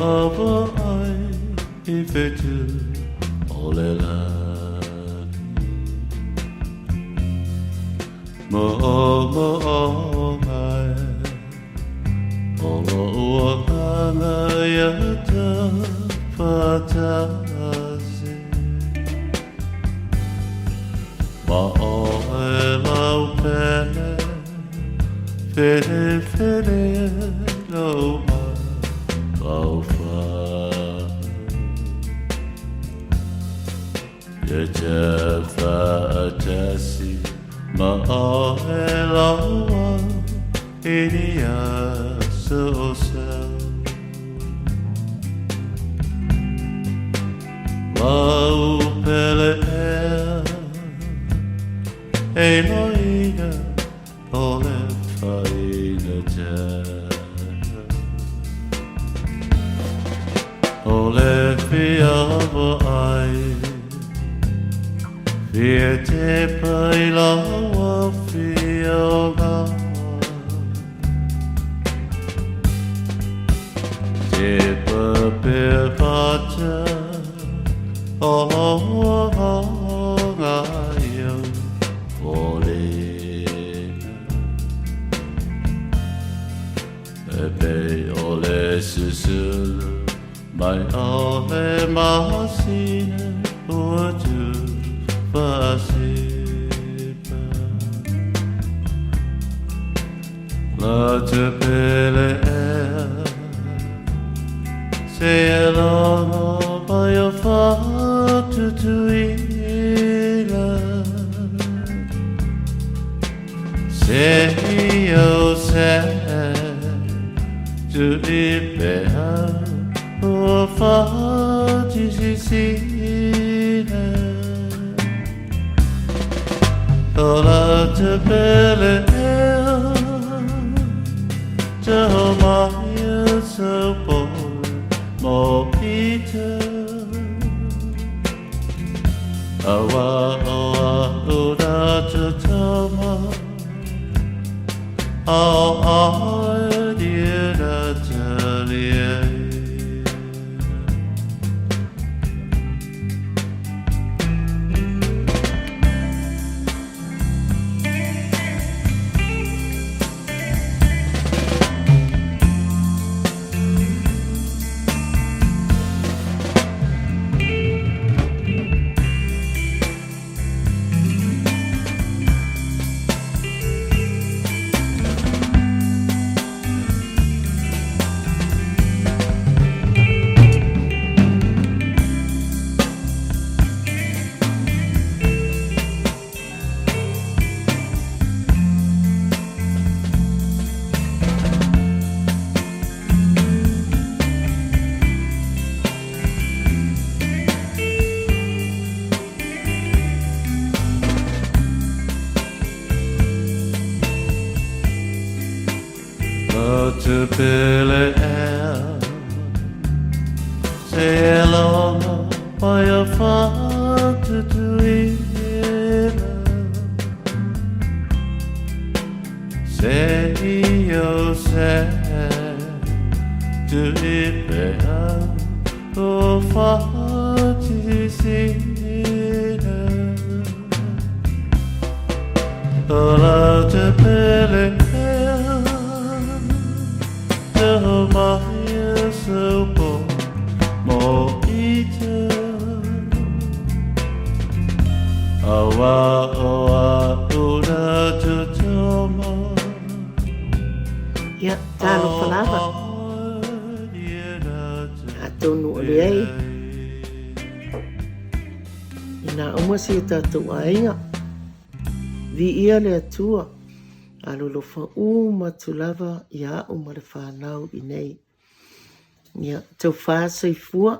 ava ai I whetu o le lani mo o ngai o lo ua kanga ia ta patase ma o e lau pele fere lau lau fa ya te whaatasi ma o e laua I ni asa o sau lau pele e loina o le whaina te o le whiawa ai Whia te pai lawa whiaga Te papea pata o hanga iau Olena E pei o le susulu Mai o le mahasina ua tu whaasipa La te pele ea Se e langa mai o whatutuila Se I o se Tu I pea o whatisisina O la te pele ea Te ho mai e sau pole mo ite Awa o da te tama Ao ai dia da te lie te pele ea Se e longa pai a whatutuila Se I o se Tu I pea o whatisina O la te pele Ho mai e sau po mo ite Awa o a ura te toma Ia, tāno whanawa. A tonu o le ei. I nā umasi e tātou a inga. Vi ia le atua. Alolo whau matulava ia o ma le whanau I nei. Ia, tau whāsai fua.